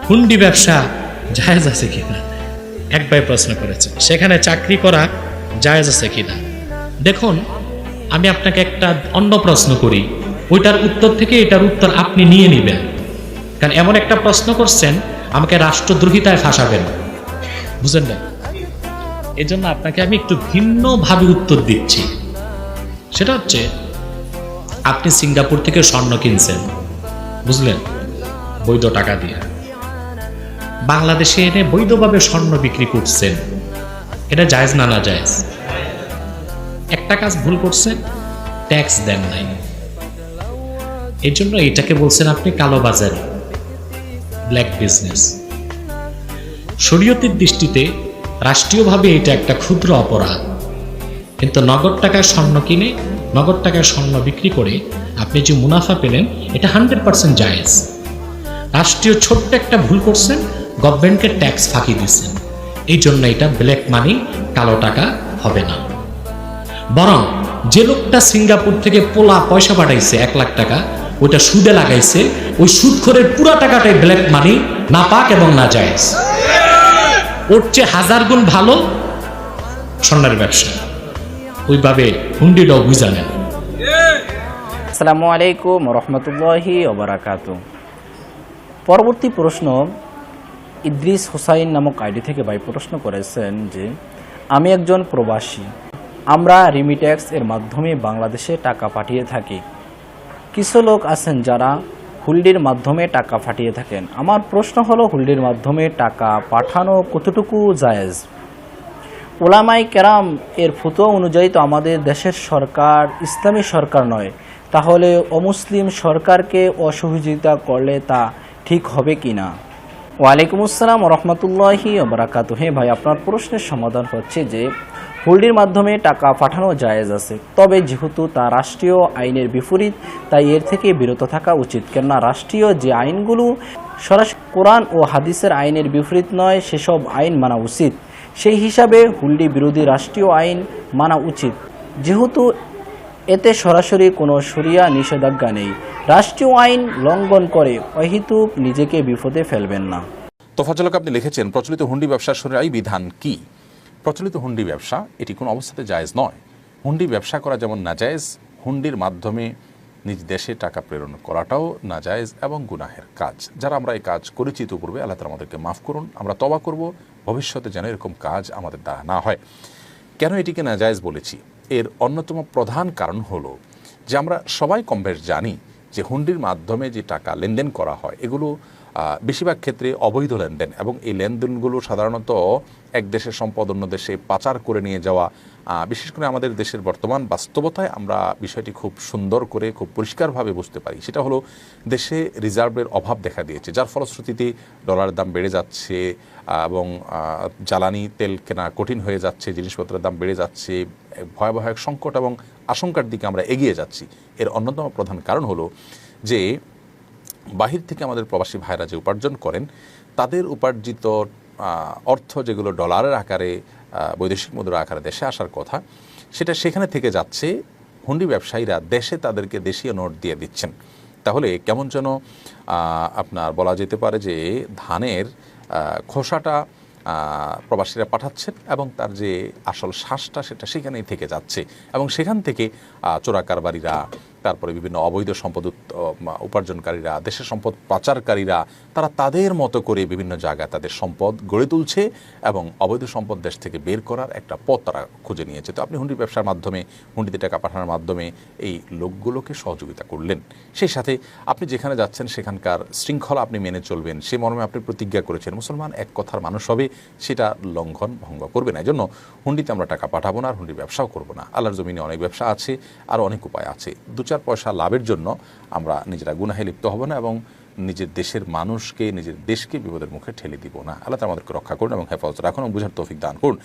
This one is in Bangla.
হুন্ডি ব্যবসা জায়েজ আছে কিনা এক ভাই প্রশ্ন করেছে, সেখানে চাকরি করা জায়েজ আছে কিনা। দেখুন, আমি আপনাকে একটা অন্য প্রশ্ন করি, ওইটার উত্তর থেকে এটার উত্তর আপনি নিয়ে নেবেন, কারণ এমন একটা প্রশ্ন করছেন আমাকে রাষ্ট্রদ্রোহিতায় ফাঁসাবেন, বুঝলেন না? এই জন্য আপনাকে আমি একটু ভিন্নভাবে উত্তর দিচ্ছি। সেটা হচ্ছে, আপনি সিঙ্গাপুর থেকে স্বর্ণ কিনছেন, বুঝলেন, বৈধ টাকা দিয়ে বাংলাদেশে এনে বৈধভাবে স্বর্ণ বিক্রি করছেন, এটা জায়েজ না না জায়েজ? একটা কাজ ভুল করছেন, ট্যাক্স দেন নাই, এই জন্য এটাকে বলছেন আপনি কালোবাজার, ব্ল্যাক বিজনেস। শরীয়তের দৃষ্টিতে রাষ্ট্রীয়ভাবে এটা একটা ক্ষুদ্র অপরাধ, কিন্তু নগদ টাকায় স্বর্ণ কিনে নগদ টাকায় স্বর্ণ বিক্রি করে আপনি যে মুনাফা পেলেন, এটা 100% জায়েজ। রাষ্ট্রীয় ছোট্ট একটা ভুল করছেন, গভর্নমেন্টকে ট্যাক্স ফাঁকি দিচ্ছেন, এই জন্য এটা ব্ল্যাক মানি, কালো টাকা হবে না। বরং যে লোকটা সিঙ্গাপুর থেকে পোলা পয়সা পাঠাইছে 1 লাখ টাকা, ওইটা সুদে লাগাইছে, ওই সুদখোরের পুরো টাকাটাই ব্ল্যাক মানি, না পাক এবং না জায়েজ। ওর চেয়ে 1000 গুণ ভালো স্বর্ণের ব্যবসা। ওইভাবে হুন্ডিটাও বুঝা নেন। আসসালামু আলাইকুম রহমতুল্লাহি ওবারাকাতু। পরবর্তী প্রশ্ন ইদ্রিস হোসাইন নামক আইডি থেকে ভাই প্রশ্ন করেছেন যে, আমি একজন প্রবাসী, আমরা রিমিট্যাক্স এর মাধ্যমে বাংলাদেশে টাকা পাঠিয়ে থাকি। কিছু লোক আছেন যারা হুন্ডির মাধ্যমে টাকা পাঠিয়ে থাকেন। আমার প্রশ্ন হলো, হুন্ডির মাধ্যমে টাকা পাঠানো কতটুকু জায়েজ? ওলামাই কেরাম এর ফতোয়া অনুযায়ী তো আমাদের দেশের সরকার ইসলামী সরকার নয়, তাহলে অমুসলিম সরকারকে অসহযোগিতা করলে তা ঠিক হবে কি না? ওয়ালাইকুম আসসালাম রহমতুল্লাহি ওবারাকাতু। হ্যাঁ ভাই, আপনার প্রশ্নের সমাধান হচ্ছে যে হুন্ডির মাধ্যমে টাকা পাঠানো জায়েজ আছে, তবে যেহেতু তা রাষ্ট্রীয় আইনের বিপরীত, তাই এর থেকে বিরত থাকা উচিত। কেননা রাষ্ট্রীয় যে আইনগুলো সরাসরি কোরআন ও হাদিসের আইনের বিপরীত নয়, সেসব আইন মানা উচিত। সেই হিসাবে হুন্ডি বিরোধী রাষ্ট্রীয় আইন মানা উচিত, যেহেতু এতে সরাসরি কোনো শরিয়া নিষেধাজ্ঞা নেই। রাষ্ট্রীয় আইন লঙ্ঘন করে অহেতুক নিজেকে বিপদে ফেলবেন না। তোফাজ্জল, আপনি লিখেছেন, প্রচলিত হুন্ডি ব্যবসার শরীয়ী বিধান কি? প্রচলিত হুন্ডি ব্যবসা এটি কোনো অবস্থাতে জায়েজ নয়। হুন্ডি ব্যবসা করা যেমন নাজায়েজ, হুন্ডির মাধ্যমে নিজ দেশে টাকা প্রেরণ করাটাও নাজায়েজ এবং গুনাহের কাজ। যারা আমরা এই কাজ করেছি তো পূর্বে, আল্লাহ তাআলা আমাদেরকে মাফ করুন, আমরা তওবা করব ভবিষ্যতে যেন এরকম কাজ আমাদের দ্বারা না হয়। কেন এটিকে নাজায়েজ বলেছি? এর অন্যতম প্রধান কারণ হলো যে আমরা সবাই কম বেশ জানি যে হুন্ডির মাধ্যমে যে টাকা লেনদেন করা হয়, এগুলো বেশিরভাগ ক্ষেত্রে অবৈধ লেনদেন, এবং এই লেনদেনগুলো সাধারণত এক দেশের সম্পদ অন্য দেশে পাচার করে নিয়ে যাওয়া। বিশেষ করে আমাদের দেশের বর্তমান বাস্তবতায় আমরা বিষয়টি খুব সুন্দর করে, খুব পরিষ্কারভাবে বুঝতে পারি। সেটা হলো, দেশে রিজার্ভের অভাব দেখা দিয়েছে, যার ফলশ্রুতিতে ডলারের দাম বেড়ে যাচ্ছে এবং জ্বালানি তেল কেনা কঠিন হয়ে যাচ্ছে, জিনিসপত্রের দাম বেড়ে যাচ্ছে, ভয়াবহ এক সংকট এবং আশঙ্কার দিকে আমরা এগিয়ে যাচ্ছি। এর অন্যতম প্রধান কারণ হলো যে বাহির থেকে আমাদের প্রবাসী ভাইরা যে উপার্জন করেন, তাদের উপার্জিত অর্থ যেগুলো ডলারের আকারে, বৈদেশিক মুদ্রার আকারে দেশে আসার কথা, সেটা সেখানে থেকে যাচ্ছে। হুন্ডি ব্যবসায়ীরা দেশে তাদেরকে দেশীয় নোট দিয়ে দিচ্ছেন। তাহলে কেমন যেন আপনার বলা যেতে পারে যে ধানের খোসাটা প্রবাসীরা পাঠাচ্ছেন এবং তার যে আসল শ্বাসটা সেটা সেখানেই থেকে যাচ্ছে, এবং সেখান থেকে চোরাকারবারীরা, তারপরে বিভিন্ন অবৈধ সম্পদ উপার্জনকারীরা, দেশের সম্পদ পাচারকারীরা, তারা তাদের মতো করে বিভিন্ন জায়গায় তাদের সম্পদ গড়ে তুলছে এবং অবৈধ সম্পদ দেশ থেকে বের করার একটা পথ তারা খুঁজে নিয়েছে। তো আপনি হুন্ডি ব্যবসার মাধ্যমে, হুন্ডিতে টাকা পাঠানোর মাধ্যমে এই লোকগুলোকে সহযোগিতা করলেন। সেই সাথে আপনি যেখানে যাচ্ছেন সেখানকার শৃঙ্খলা আপনি মেনে চলবেন, সে মর্মে আপনি প্রতিজ্ঞা করেছেন মুসলমান এক কথার মানুষ হবে, সেটা লঙ্ঘন ভঙ্গ করবে না। এই জন্য হুন্ডিতে আমরা টাকা পাঠাবো না, আর হুন্ডির ব্যবসাও করবো না। আল্লাহর জমিনে অনেক ব্যবসা আছে, আর অনেক উপায় আছে। 2-4 পয়সা লাভের জন্য আমরা নিজেরা গুনাহে লিপ্ত হব না এবং নিজের দেশের মানুষকে, নিজের দেশকে বিপদের মুখে ঠেলে দিব না। আল্লাহ তাআলা আমাদেরকে রক্ষা করুন এবং হেফাজত রাখুন এবং বুঝার তৌফিক দান করুন।